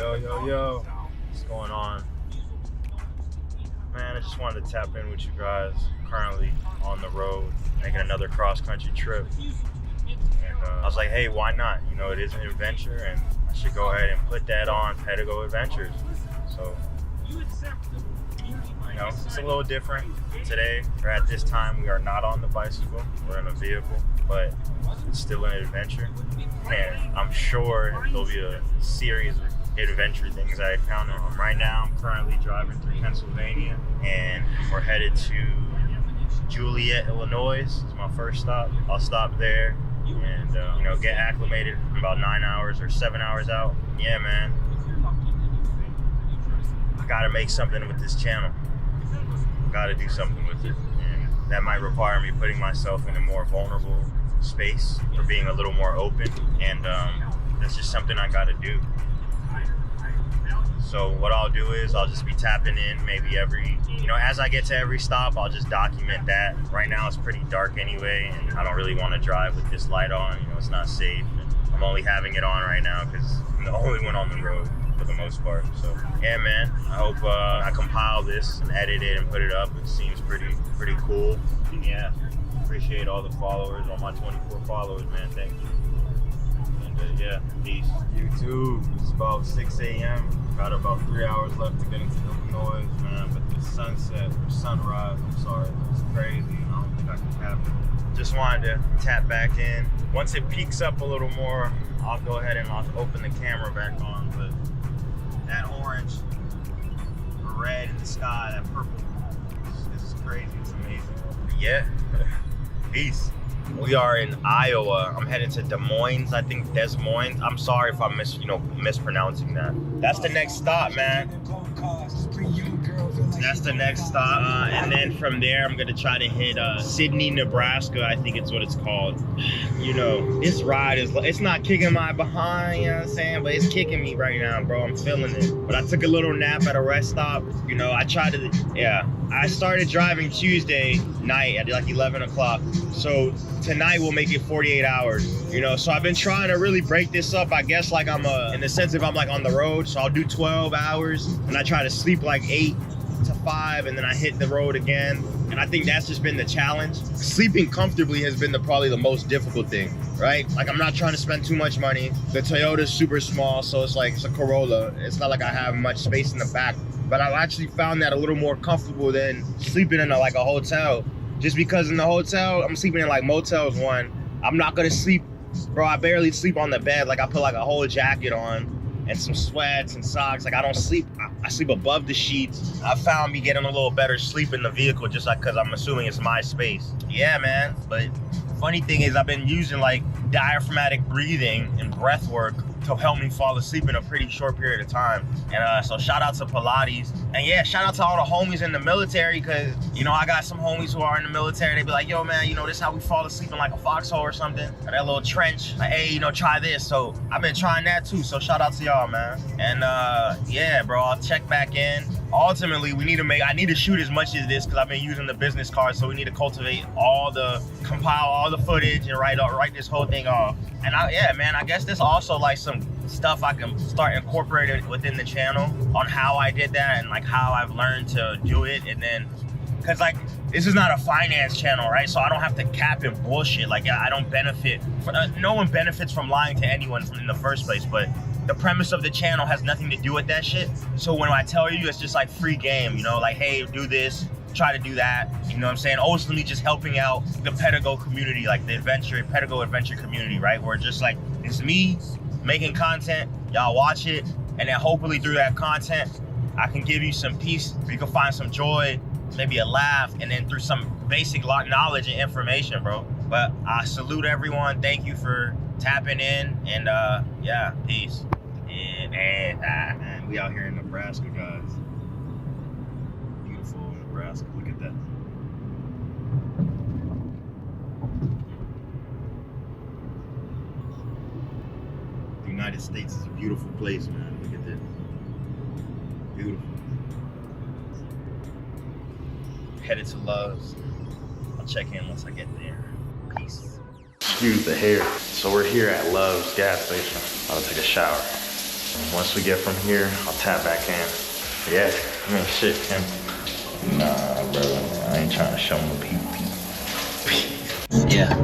Yo, what's going on? Man, I just wanted to tap in with you guys. Currently on the road, making another cross-country trip. And I was like, hey, why not? You know, it is an adventure, and I should go ahead and put that on Pedego Adventures. So, you know, it's a little different today, or at this time. We are not on the bicycle, we're in a vehicle, but it's still an adventure. And I'm sure there'll be a series of adventure things I encounter on. Right now, I'm currently driving through Pennsylvania, and we're headed to Joliet, Illinois. This is my first stop. I'll stop there and you know, get acclimated. About 9 hours or 7 hours out. Yeah, man. I gotta make something with this channel. Gotta do something with it, and that might require me putting myself in a more vulnerable space for being a little more open, and that's just something I gotta do. So what I'll do is I'll just be tapping in maybe every, you know, as I get to every stop, I'll just document that. Right now it's pretty dark anyway, and I don't really want to drive with this light on. You know, it's not safe. And I'm only having it on right now because I'm the only one on the road for the most part. So yeah, man, I hope I compile this and edit it and put it up. It seems pretty cool. And yeah, appreciate all the followers, all my 24 followers, man. Thank you. Yeah, peace. You too. It's about 6 a.m. Got about 3 hours left to get into Illinois, man. But the sunset, or sunrise, I'm sorry, it's crazy. I don't think I can capture it. Just wanted to tap back in. Once it peaks up a little more, I'll go ahead and I'll open the camera back on. But that orange, red in the sky, that purple, this is crazy. It's amazing. Yeah, peace. We are in Iowa. I'm headed to Des Moines. I think Des Moines. I'm sorry if I'm mispronouncing that. That's the next stop, man. That's the next stop. And then from there, I'm gonna try to hit Sydney, Nebraska. I think it's what it's called. You know, this ride is, it's not kicking my behind, you know what I'm saying? But it's kicking me right now, bro. I'm feeling it. But I took a little nap at a rest stop. You know, I started driving Tuesday night at like 11 o'clock. So tonight will make it 48 hours, you know? So I've been trying to really break this up, I guess, like I'm in the sense of I'm like on the road. So I'll do 12 hours and I try to sleep like 8 to 5 and then I hit the road again. And I think that's just been the challenge. Sleeping comfortably has been probably the most difficult thing, right? Like I'm not trying to spend too much money. The Toyota's super small, so it's like, it's a Corolla. It's not like I have much space in the back, but I've actually found that a little more comfortable than sleeping in like a hotel. Just because in the hotel, I'm sleeping in like Motels 1. I'm not gonna sleep, bro, I barely sleep on the bed. Like I put like a whole jacket on and some sweats and socks. Like I don't sleep, I sleep above the sheets. I found me getting a little better sleep in the vehicle just like, cause I'm assuming it's my space. Yeah, man, but funny thing is I've been using like diaphragmatic breathing and breath work to help me fall asleep in a pretty short period of time. And so shout out to Pilates. And yeah, shout out to all the homies in the military, because, you know, I got some homies who are in the military. They be like, yo, man, you know, this is how we fall asleep in like a foxhole or something, or that little trench. Like, hey, you know, try this. So I've been trying that too. So shout out to y'all, man. And yeah, bro, I'll check back in. Ultimately, I need to shoot as much as this because I've been using the business card. So we need to compile all the footage and write this whole thing off. And yeah, man, I guess there's also like some stuff I can start incorporating within the channel on how I did that and like how I've learned to do it. And then, cause like, this is not a finance channel, right? So I don't have to cap and bullshit. Like I don't benefit, no one benefits from lying to anyone in the first place, but the premise of the channel has nothing to do with that shit. So when I tell you, it's just like free game, you know, like, hey, do this, try to do that, you know what I'm saying? Ultimately just helping out the Pedego community, like the Pedego adventure community, right? Where just like, it's me making content, y'all watch it, and then hopefully through that content, I can give you some peace, you can find some joy, maybe a laugh, and then through some basic knowledge and information, bro. But I salute everyone, thank you for tapping in, and yeah, peace. And we out here in Nebraska, guys. Beautiful Nebraska, look at that. The United States is a beautiful place, man. Look at this. Beautiful. Headed to Love's. I'll check in once I get there. Peace. Excuse the hair. So we're here at Love's gas station. I'll take a shower. Once we get from here, I'll tap back in. Yeah, I mean, shit, Tim. Nah, bro, I ain't trying to show my people. Yeah.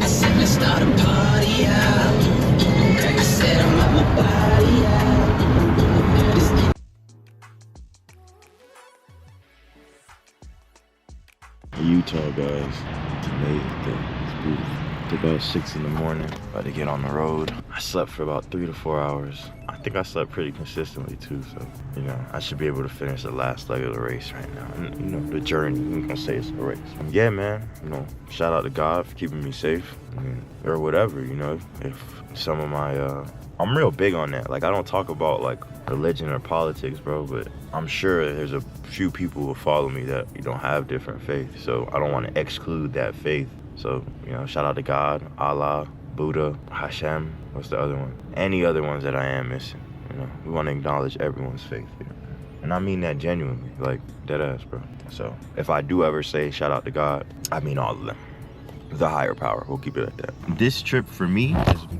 I said, let's start a party out. I said, I'm on my body out. Utah, guys. Today, it's beautiful. It's about 6 in the morning. About to get on the road. I slept for about 3 to 4 hours. I think I slept pretty consistently too, so you know, I should be able to finish the last leg of the race right now. And, you know, the journey. I'm gonna say it's a race. Yeah, man. You know, shout out to God for keeping me safe, or whatever. You know, if some of my I'm real big on that. Like, I don't talk about like religion or politics, bro, but I'm sure there's a few people who follow me that you don't have different faiths, so I don't want to exclude that faith. So, you know, shout out to God, Allah, Buddha, Hashem, what's the other one? Any other ones that I am missing, you know. We want to acknowledge everyone's faith, you know? And I mean that genuinely, like, dead ass, bro. So, if I do ever say shout out to God, I mean all of them. The higher power, we'll keep it at that. This trip for me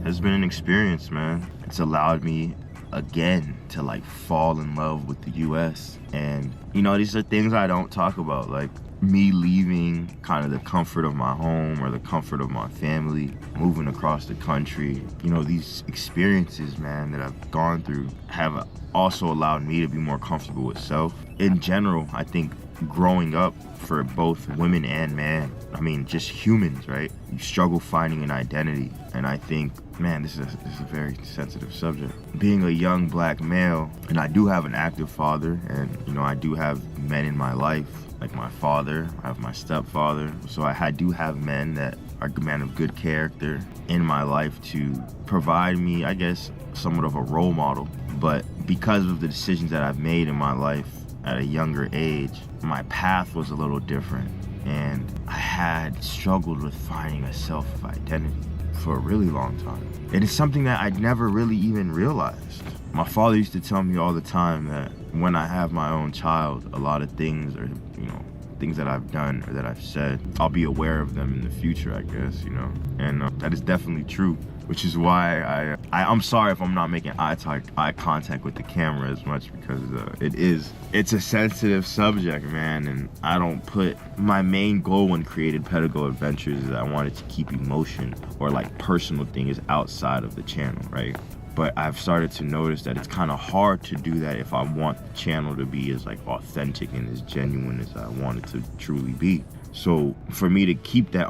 has been an experience, man. It's allowed me again to like fall in love with the US. And you know, these are things I don't talk about, like me leaving kind of the comfort of my home or the comfort of my family, moving across the country. You know, these experiences, man, that I've gone through have also allowed me to be more comfortable with self. In general, I think growing up for both women and men, I mean, just humans, right? You struggle finding an identity. And I think, man, this is a very sensitive subject. Being a young black male, and I do have an active father, and you know, I do have men in my life, like my father, I have my stepfather. So I do have men that are men of good character in my life to provide me, I guess, somewhat of a role model. But because of the decisions that I've made in my life at a younger age, my path was a little different. And I had struggled with finding a self of identity for a really long time. And it's something that I'd never really even realized. My father used to tell me all the time that when I have my own child, a lot of things, or you know, things that I've done or that I've said, I'll be aware of them in the future, I guess, you know. And that is definitely true, which is why I'm sorry if I'm not making eye contact with the camera as much, because it's a sensitive subject, man. And I don't put, my main goal when created Pedego Adventures is I wanted to keep emotion or like personal things outside of the channel, right? But I've started to notice that it's kind of hard to do that if I want the channel to be as like authentic and as genuine as I want it to truly be. So for me to keep that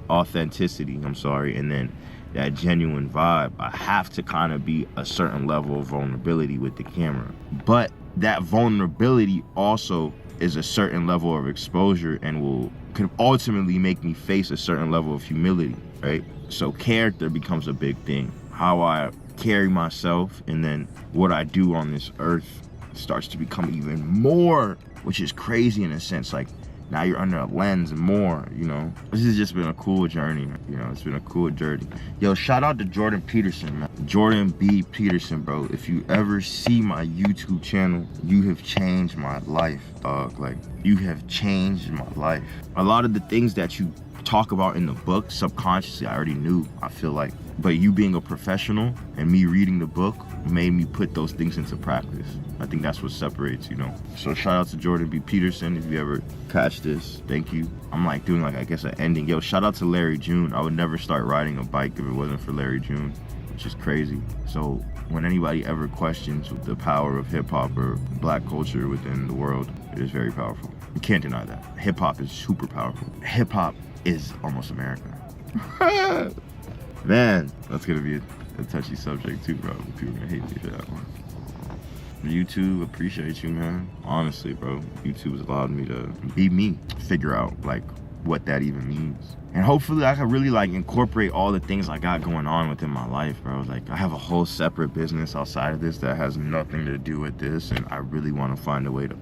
authenticity, and then that genuine vibe, I have to kind of be a certain level of vulnerability with the camera. But that vulnerability also is a certain level of exposure and could ultimately make me face a certain level of humility, right? So character becomes a big thing. How I carry myself and then what I do on this earth starts to become even more, which is crazy in a sense. Like, now you're under a lens more, you know. This has just been a cool journey, you know. It's been a cool journey. Yo, shout out to Jordan Peterson, man. Jordan B. Peterson, bro. If you ever see my YouTube channel, you have changed my life, dog. Like, you have changed my life. A lot of the things that you talk about in the book, subconsciously, I already knew, I feel like. But you being a professional and me reading the book made me put those things into practice. I think that's what separates, you know. So shout out to Jordan B. Peterson. If you ever catch this, thank you. I'm like doing like, I guess, an ending. Yo, shout out to Larry June. I would never start riding a bike if it wasn't for Larry June, which is crazy. So when anybody ever questions the power of hip hop or black culture within the world, it is very powerful. You can't deny that. Hip hop is super powerful. Hip hop is almost America. Man, that's gonna be a touchy subject too, bro. People are gonna hate me for that one. YouTube, appreciate you, man. Honestly, bro, YouTube has allowed me to be me, figure out like what that even means. And hopefully I can really like incorporate all the things I got going on within my life, bro. Like, I have a whole separate business outside of this that has nothing to do with this, and I really want to find a way to,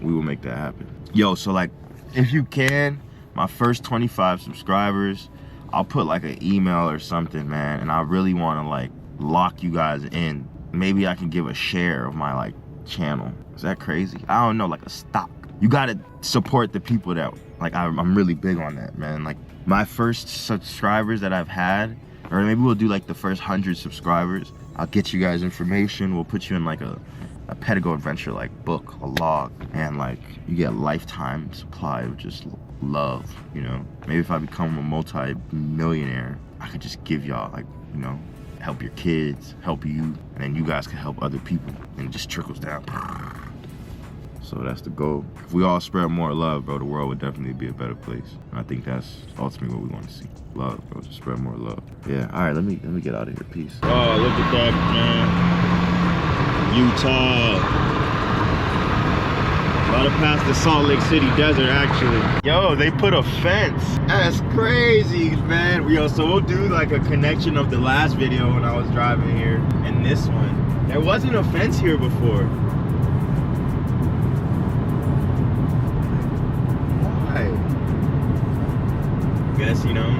we will make that happen. Yo, so like, if you can, my first 25 subscribers, I'll put like an email or something, man, and I really want to like lock you guys in. Maybe I can give a share of my like channel. Is that crazy? I don't know, like a stock. You gotta support the people that Like I'm really big on that, man. Like my first subscribers that I've had, or maybe we'll do like the first 100 subscribers. I'll get you guys information. We'll put you in like a Pedego adventure, like book, a log, and like you get a lifetime supply of just love, you know? Maybe if I become a multi-millionaire, I could just give y'all, like, you know, help your kids, help you, and then you guys can help other people, and it just trickles down. So that's the goal. If we all spread more love, bro, the world would definitely be a better place. And I think that's ultimately what we want to see. Love, bro, just spread more love. Yeah, all right, let me get out of here, peace. Oh, look at that, man. Utah. About to pass the Salt Lake City desert, actually. Yo, they put a fence. That's crazy, man. So we'll do like a connection of the last video when I was driving here and this one. There wasn't a fence here before. Why? Guess, you know,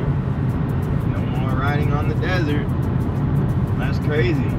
no more riding on the desert. That's crazy.